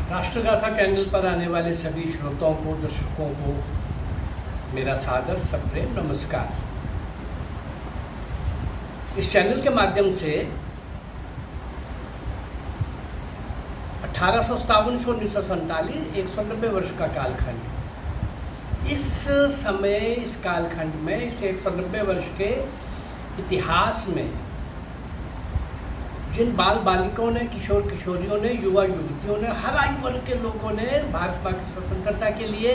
राष्ट्रगाथा channel पर आने वाले सभी श्रोताओं को, दर्शकों को मेरा सादर सप्रेम नमस्कार। इस चैनल के माध्यम से 1857 से 1947 190 वर्ष का कालखंड। इस समय इस कालखंड में इस 190 वर्ष के इतिहास में जिन बाल बालिकाओं ने, किशोर किशोरियों ने, युवा युवतियों ने, हर आयु वर्ग के लोगों ने भारत माँ की स्वतंत्रता के लिए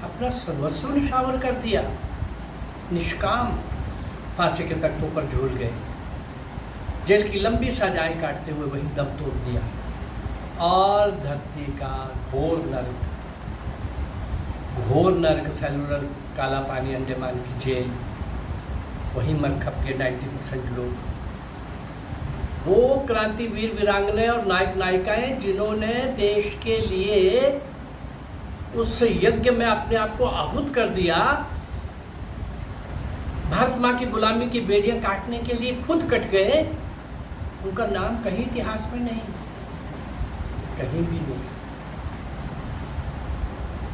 अपना सर्वस्व निछावर कर दिया, निष्काम फांसी के तख्तों पर झूल गए, जेल की लंबी सजाएं काटते हुए वही दम तोड़ दिया और धरती का घोर नर्क सेलुलर काला पानी अंडमान की जेल, वहीं मर खप के 90% लोग, वो क्रांतिवीर वीरांगने और नायक नायिकाएं जिन्होंने देश के लिए उस यज्ञ में अपने आप को आहूत कर दिया, भारत माँ की गुलामी की बेड़ियां काटने के लिए खुद कट गए, उनका नाम कहीं इतिहास में नहीं, कहीं भी नहीं।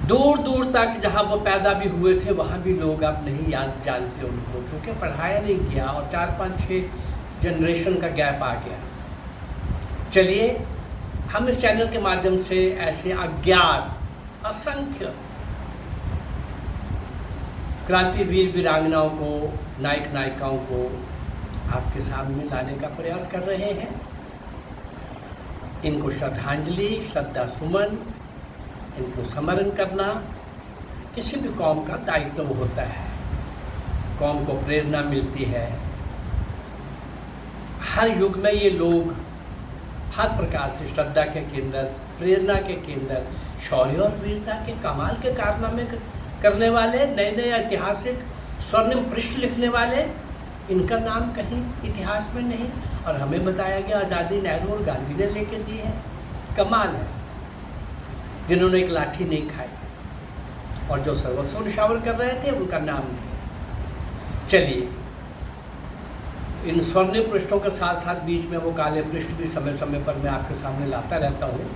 दूर दूर तक जहाँ वो पैदा भी हुए थे वहाँ भी लोग अब नहीं जानते उनको, क्योंकि पढ़ाया नहीं किया और 4-5-6 जनरेशन का गैप आ गया। चलिए हम इस चैनल के माध्यम से ऐसे अज्ञात असंख्य क्रांतिवीर वीरांगनाओं को, नायक नायिकाओं को आपके सामने लाने का प्रयास कर रहे हैं। इनको श्रद्धांजलि, श्रद्धा सुमन, इनको स्मरण करना किसी भी कौम का दायित्व होता है। कौम को प्रेरणा मिलती है। हर युग में ये लोग हर प्रकार से श्रद्धा के केंद्र, प्रेरणा के केंद्र, शौर्य और वीरता के कमाल के कारनामे करने वाले, नए नए ऐतिहासिक स्वर्णिम पृष्ठ लिखने वाले, इनका नाम कहीं इतिहास में नहीं। और हमें बताया गया आज़ादी नेहरू और गांधी ने लेके दी है। कमाल है, जिन्होंने एक लाठी नहीं खाई और जो सर्वस्व निछावर कर रहे थे उनका नाम नहीं। चलिए इन स्वर्णिम पृष्ठों के साथ साथ बीच में वो काले पृष्ठ भी समय समय पर मैं आपके सामने लाता रहता हूँ।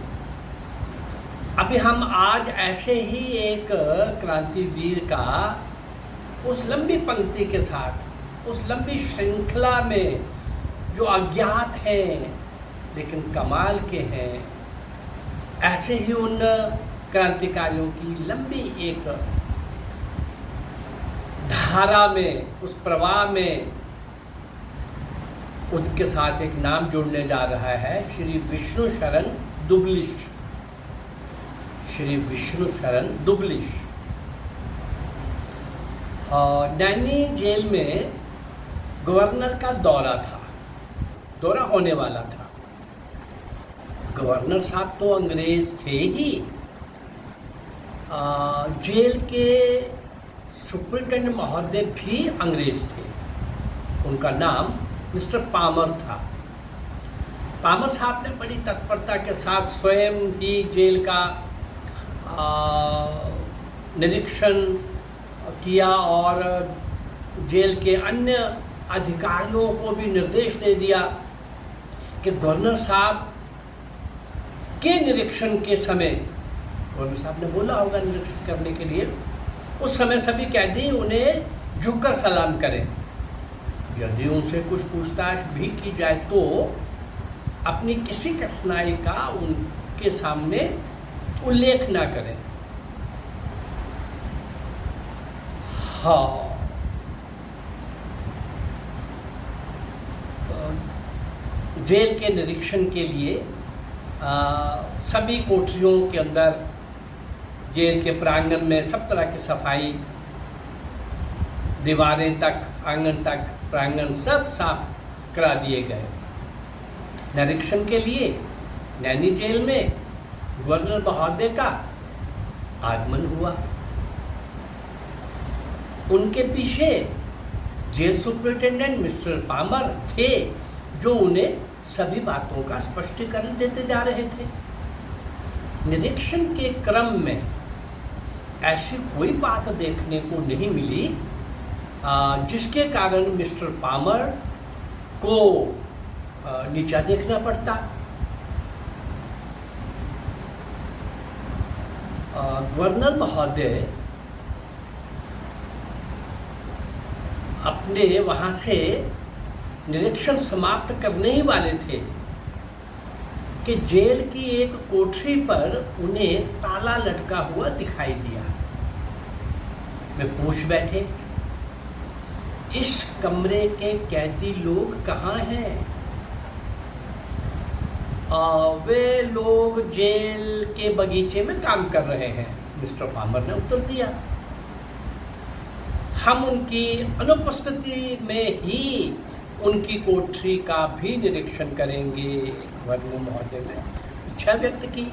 अभी हम आज ऐसे ही एक क्रांतिवीर का उस लंबी पंक्ति के साथ, उस लंबी श्रृंखला में जो अज्ञात हैं लेकिन कमाल के हैं, ऐसे ही उन क्रांतिकारियों की लंबी एक धारा में, उस प्रवाह में उनके साथ एक नाम जुड़ने जा रहा है, श्री विष्णु शरण दुबलिश। श्री विष्णु शरण दुबलिश नैनी जेल में गवर्नर का दौरा होने वाला था। गवर्नर साहब तो अंग्रेज थे ही, जेल के सुप्रिंटेंडेंट महोदय भी अंग्रेज थे। उनका नाम मिस्टर पामर था। पामर साहब ने बड़ी तत्परता के साथ स्वयं ही जेल का निरीक्षण किया और जेल के अन्य अधिकारियों को भी निर्देश दे दिया कि गवर्नर साहब के निरीक्षण के समय, गवर्नर साहब ने बोला होगा निरीक्षण करने के लिए, उस समय सभी कैदी उन्हें झुककर सलाम करें। यदि उनसे कुछ पूछताछ भी की जाए तो अपनी किसी कठिनाई का उनके सामने उल्लेख ना करें। हाँ, जेल के निरीक्षण के लिए सभी कोठरियों के अंदर, जेल के प्रांगण में सब तरह की सफाई, दीवारें तक, आंगन तक, प्रांगण सब साफ करा दिए गए। निरीक्षण के लिए नैनी जेल में गवर्नर महोदय का आगमन हुआ। उनके पीछे जेल सुपरिटेंडेंट मिस्टर पामर थे, जो उन्हें सभी बातों का स्पष्टीकरण देते जा रहे थे। निरीक्षण के क्रम में ऐसी कोई बात देखने को नहीं मिली जिसके कारण मिस्टर पामर को नीचा देखना पड़ता। गवर्नर महोदय अपने वहाँ से निरीक्षण समाप्त करने ही वाले थे कि जेल की एक कोठरी पर उन्हें ताला लटका हुआ दिखाई दिया। वे पूछ बैठे, इस कमरे के कैदी लोग कहाँ हैं? वे लोग जेल के बगीचे में काम कर रहे हैं, मिस्टर पामर ने उत्तर दिया। हम उनकी अनुपस्थिति में ही उनकी कोठरी का भी निरीक्षण करेंगे। गवर्नर महोदय ने इच्छा व्यक्त की।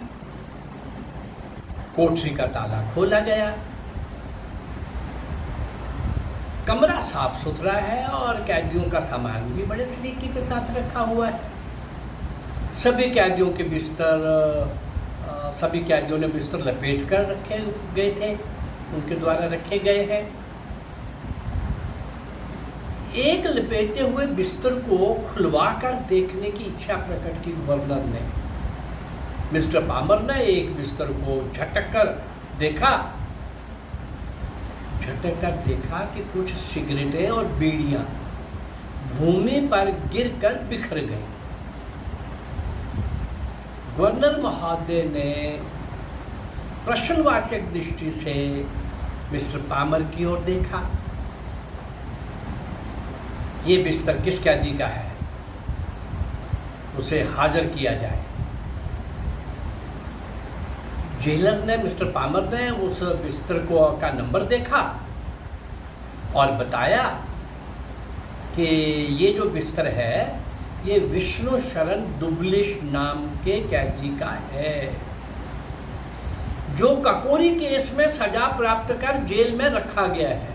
कोठरी का ताला खोला गया। कमरा साफ सुथरा है और कैदियों का सामान भी बड़े सलीके के साथ रखा हुआ है। सभी कैदियों के सभी कैदियों ने बिस्तर लपेट कर रखे गए थे, उनके द्वारा रखे गए हैं। एक लपेटे हुए बिस्तर को खुलवा कर देखने की इच्छा प्रकट की गवर्नर ने। मिस्टर पामर ने एक बिस्तर को झटक कर देखा कि कुछ सिगरेटें और बीड़ियां भूमि पर गिरकर बिखर गई। गवर्नर महोदय ने प्रश्नवाचक दृष्टि से मिस्टर पामर की ओर देखा। ये बिस्तर किस कैदी का है? उसे हाजिर किया जाए। जेलर ने, मिस्टर पामर ने उस बिस्तर का नंबर देखा और बताया कि ये जो बिस्तर है ये विष्णु शरण दुबलिश नाम के कैदी का है, जो ककोरी केस में सजा प्राप्त कर जेल में रखा गया है।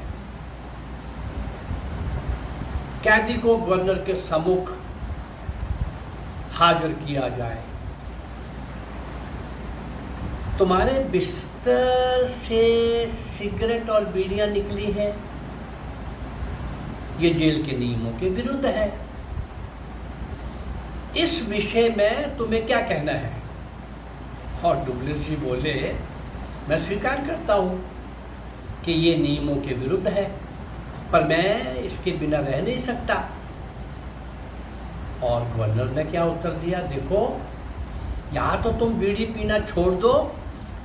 कैदी को गवर्नर के सम्मुख हाजिर किया जाए। तुम्हारे बिस्तर से सिगरेट और बीड़ियां निकली हैं, ये जेल के नियमों के विरुद्ध है। इस विषय में तुम्हें क्या कहना है? और डुबलिस जी बोले, मैं स्वीकार करता हूं कि ये नियमों के विरुद्ध है, पर मैं इसके बिना रह नहीं सकता। और गवर्नर ने क्या उत्तर दिया? देखो, या तो तुम बीड़ी पीना छोड़ दो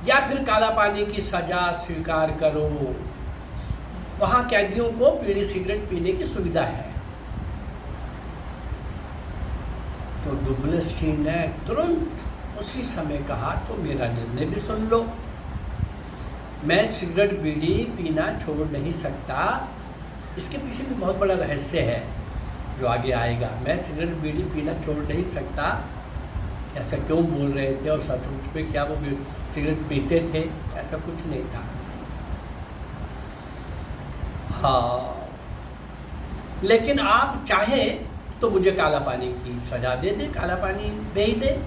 या फिर काला पानी की सजा स्वीकार करो। वहां कैदियों को बीड़ी सिगरेट पीने की सुविधा है। तो दुबलिस जी ने तुरंत उसी समय कहा, तो मेरा निर्णय भी सुन लो। मैं सिगरेट बीड़ी पीना छोड़ नहीं सकता। इसके पीछे भी बहुत बड़ा रहस्य है जो आगे आएगा। मैं सिगरेट बीड़ी पीना छोड़ नहीं सकता, ऐसा क्यों बोल रहे थे और सचमुच में क्या वो सिगरेट पीते थे? ऐसा कुछ नहीं था। हाँ, लेकिन आप चाहें तो मुझे काला पानी की सजा दे दे, काला पानी भेज दे।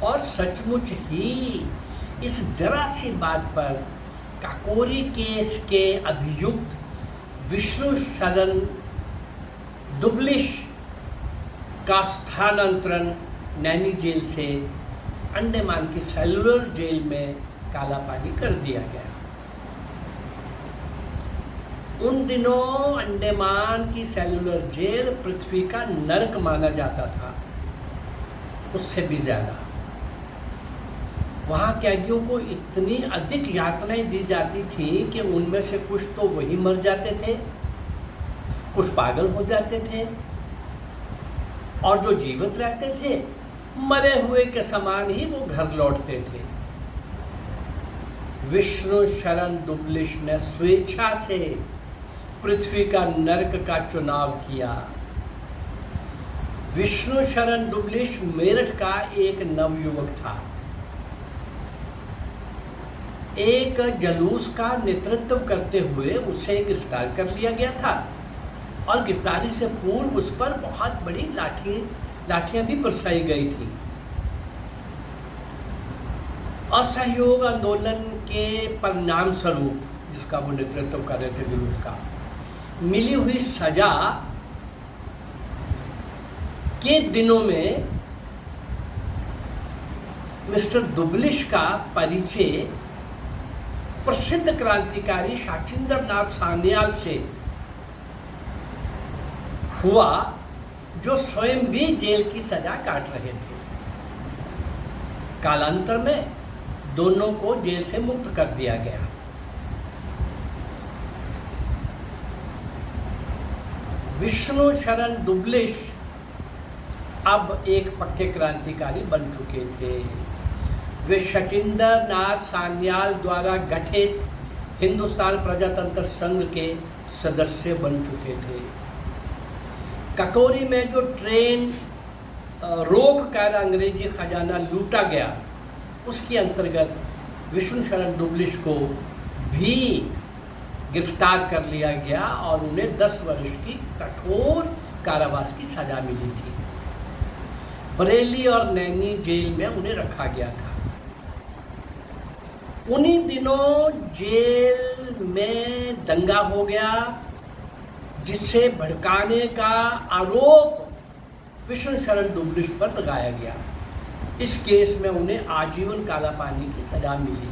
और सचमुच ही इस जरा सी बात पर काकोरी केस के अभियुक्त विष्णु शरण दुबलिश का स्थानांतरण नैनी जेल से अंडमान की सेलुलर जेल में काला पानी कर दिया गया। उन दिनों अंडमान की सेलुलर जेल पृथ्वी का नरक माना जाता था, उससे भी ज्यादा। वहाँ कैदियों को इतनी अधिक यातनाएं दी जाती थी कि उनमें से कुछ तो वही मर जाते थे, कुछ पागल हो जाते थे, और जो जीवित रहते थे मरे हुए के समान ही वो घर लौटते थे। विष्णु शरण दुबलिश ने स्वेच्छा से पृथ्वी का नरक का चुनाव किया। विष्णु शरण दुबलिश मेरठ का एक नवयुवक था। एक जलूस का नेतृत्व करते हुए उसे गिरफ्तार कर लिया गया था और गिरफ्तारी से पूर्व उस पर बहुत बड़ी लाठियां भी बरसाई गई थी। असहयोग आंदोलन के परिणाम स्वरूप, जिसका वो नेतृत्व कर रहे थे जुलूस का, मिली हुई सजा के दिनों में मिस्टर दुबलिश का परिचय प्रसिद्ध क्रांतिकारी शचीन्द्र नाथ सान्याल से हुआ, जो स्वयं भी जेल की सजा काट रहे थे। कालांतर में दोनों को जेल से मुक्त कर दिया गया। विष्णु शरण दुबलिश अब एक पक्के क्रांतिकारी बन चुके थे। वे शचीन्द्र नाथ सान्याल द्वारा गठित हिंदुस्तान प्रजातंत्र संघ के सदस्य बन चुके थे। ककोरी में जो ट्रेन रोक कर अंग्रेजी खजाना लूटा गया, उसके अंतर्गत विष्णु शरण दुबलिश को भी गिरफ्तार कर लिया गया और उन्हें 10 वर्ष की कठोर कारावास की सजा मिली थी। बरेली और नैनी जेल में उन्हें रखा गया था। उन्हीं दिनों जेल में दंगा हो गया, जिससे भड़काने का आरोप विष्णु शरण दुबलिश पर लगाया गया। इस केस में उन्हें आजीवन काला पानी की सजा मिली।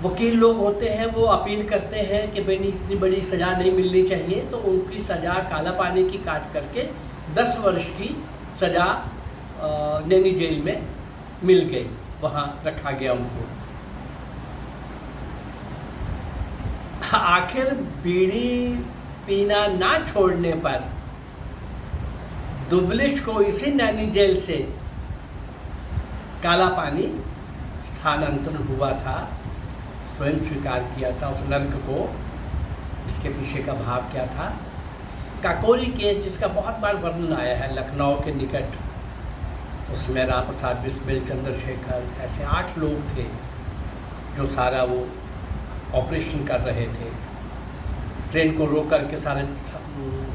वकील लोग होते हैं, वो अपील करते हैं कि भाई इतनी बड़ी सज़ा नहीं मिलनी चाहिए, तो उनकी सज़ा काला पानी की काट करके 10 वर्ष की सज़ा नैनी जेल में मिल गई, वहाँ रखा गया उनको। आखिर बीड़ी पीना ना छोड़ने पर दुबलिश को इसी नैनी जेल से काला पानी स्थानांतरण हुआ था, स्वयं स्वीकार किया था उस नर्क को। इसके पीछे का भाव क्या था? काकोरी केस, जिसका बहुत बार वर्णन आया है, लखनऊ के निकट, उसमें राम प्रसाद बिस्मिल, चंद्रशेखर, ऐसे 8 लोग थे जो सारा वो ऑपरेशन कर रहे थे। ट्रेन को रोक करके सारे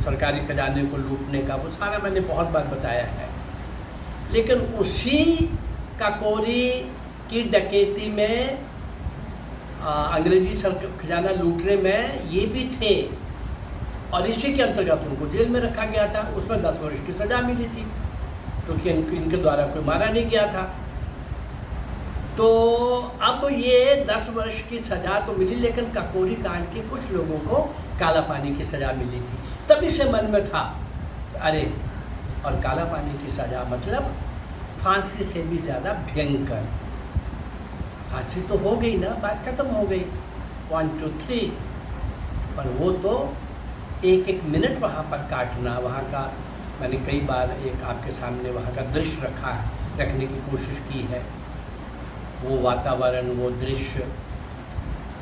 सरकारी खजाने को लूटने का, वो सारा मैंने बहुत बार बताया है। लेकिन उसी काकोरी की डकैती में, अंग्रेजी खजाना लूटने में ये भी थे, और इसी के अंतर्गत उनको जेल में रखा गया था। उसमें 10 वर्ष की सज़ा मिली थी, क्योंकि इनके द्वारा कोई मारा नहीं गया था। तो अब ये 10 वर्ष की सज़ा तो मिली, लेकिन काकोरी कांड के कुछ लोगों को काला पानी की सज़ा मिली थी। तभी से मन में था, अरे, और काला पानी की सज़ा मतलब फांसी से भी ज़्यादा भयंकर। फांसी तो हो गई ना, बात खत्म हो गई, 1 2 3, पर वो तो एक मिनट वहाँ पर काटना, वहाँ का मैंने कई बार एक आपके सामने वहाँ का दृश्य रखने की कोशिश की है। वो वातावरण, वो दृश्य,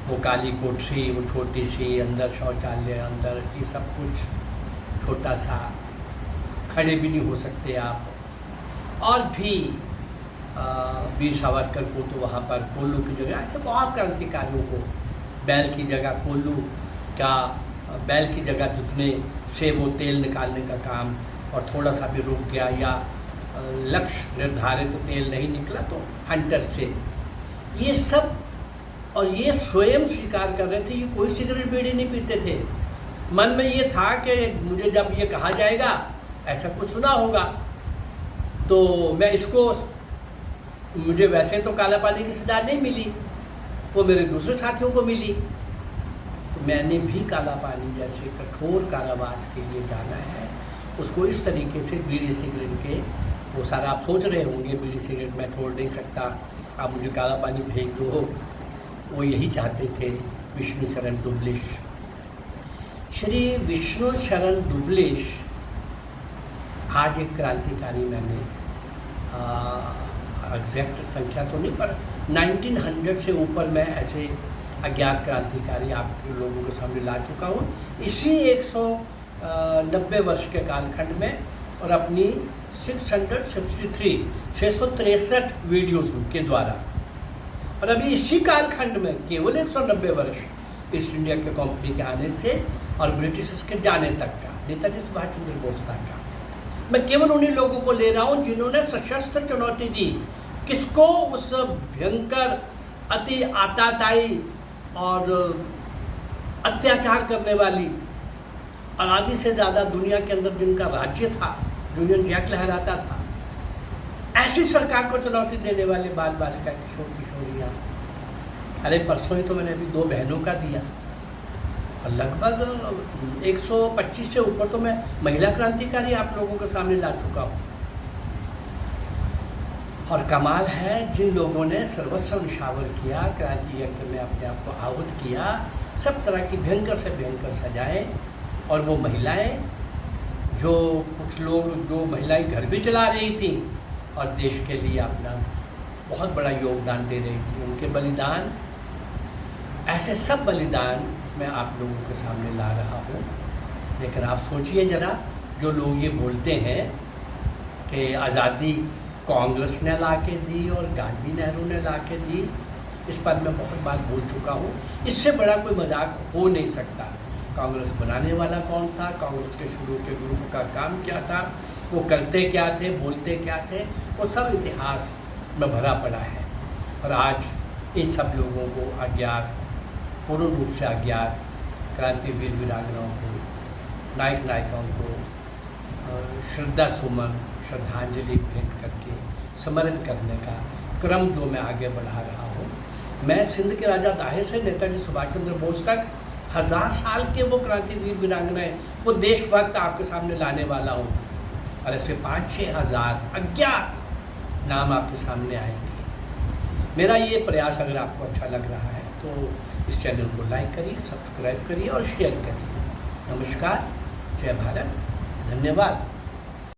वो काली कोठरी, वो छोटी सी, अंदर शौचालय, अंदर ये सब कुछ छोटा सा, खड़े भी नहीं हो सकते आप। और भी वीर सावरकर को तो वहाँ पर कोल्लू की जगह, ऐसे बहुत क्रांतिकारियों को बैल की जगह कोल्लू का, बैल की जगह जितने से वो तेल निकालने का काम, और थोड़ा सा भी रुक गया या लक्ष्य निर्धारित तेल नहीं निकला तो हंटर से, ये सब। और ये स्वयं स्वीकार कर रहे थे, ये कोई सिगरेट बीड़ी नहीं पीते थे। मन में ये था कि मुझे जब ये कहा जाएगा, ऐसा कुछ सुना होगा, तो मैं इसको, मुझे वैसे तो काला पानी की सज़ा नहीं मिली, वो मेरे दूसरे साथियों को मिली, तो मैंने भी काला पानी जैसे कठोर कारावास के लिए जाना है। उसको इस तरीके से बीड़ी सिगरेट के, वो सारा आप सोच रहे होंगे, बीड़ी सिगरेट मैं छोड़ नहीं सकता, आप मुझे काला पानी भेज दो, वो यही चाहते थे विष्णु शरण दुबलिश। श्री विष्णु शरण दुबलिश आज एक क्रांतिकारी, मैंने एग्जैक्ट संख्या तो नहीं, पर 1900 से ऊपर मैं ऐसे अज्ञात क्रांतिकारी आपके लोगों के सामने ला चुका हूँ इसी 190 वर्ष के कालखंड में, और अपनी 663 वीडियोज़ के द्वारा। और अभी इसी कालखंड में केवल 190 वर्ष ईस्ट इंडिया के कंपनी के आने से और ब्रिटिशर्स के जाने तक का, नेताजी सुभाष चंद्र बोस तक का, मैं केवल उन्हीं लोगों को ले रहा हूँ जिन्होंने सशस्त्र चुनौती दी। किसको? उस भयंकर, अति आताताई और अत्याचार करने वाली, आबादी से ज़्यादा दुनिया के अंदर जिनका राज्य था, यूनियन जैक लहराता था, ऐसी सरकार को चुनौती देने वाले बाल बालिका किशोर किशोरियाँ। अरे परसों ही तो मैंने अभी 2 बहनों का दिया और लगभग 125 से ऊपर तो मैं महिला क्रांतिकारी आप लोगों के सामने ला चुका हूँ। और कमाल है, जिन लोगों ने सर्वस्व निशावर किया, क्रांति यज्ञ में अपने आप को आहुत किया, सब तरह की भयंकर से भयंकर सजाएं, और वो महिलाएं जो कुछ लोग जो महिलाएं घर भी चला रही थी और देश के लिए अपना बहुत बड़ा योगदान दे रही थी, उनके बलिदान, ऐसे सब बलिदान मैं आप लोगों के सामने ला रहा हूँ। लेकिन आप सोचिए ज़रा, जो लोग ये बोलते हैं कि आज़ादी कांग्रेस ने ला के दी और गांधी नेहरू ने ला के दी, इस पर मैं बहुत बार बोल चुका हूँ। इससे बड़ा कोई मजाक हो नहीं सकता। कांग्रेस बनाने वाला कौन था, कांग्रेस के शुरू के ग्रुप का काम क्या था, वो करते क्या थे, बोलते क्या थे, वो सब इतिहास में भरा पड़ा है। और आज इन सब लोगों को अज्ञात, पूर्ण रूप से अज्ञात क्रांतिवीर वीरांगनाओं को, नायक नायिकाओं को श्रद्धा सुमन, श्रद्धांजलि भेंट करके स्मरण करने का क्रम जो मैं आगे बढ़ा रहा हूँ। मैं सिंध के राजा दाहे से नेताजी सुभाष चंद्र बोस तक 1000 साल के वो क्रांतिवीर वीरांगनाएं, वो देशभक्त आपके सामने लाने वाला हूँ। और ऐसे 5-6 हज़ार अज्ञात नाम आपके सामने आएंगे। मेरा ये प्रयास अगर आपको अच्छा लग रहा है तो इस चैनल को लाइक करिए, सब्सक्राइब करिए और शेयर करिए। नमस्कार, जय भारत, धन्यवाद।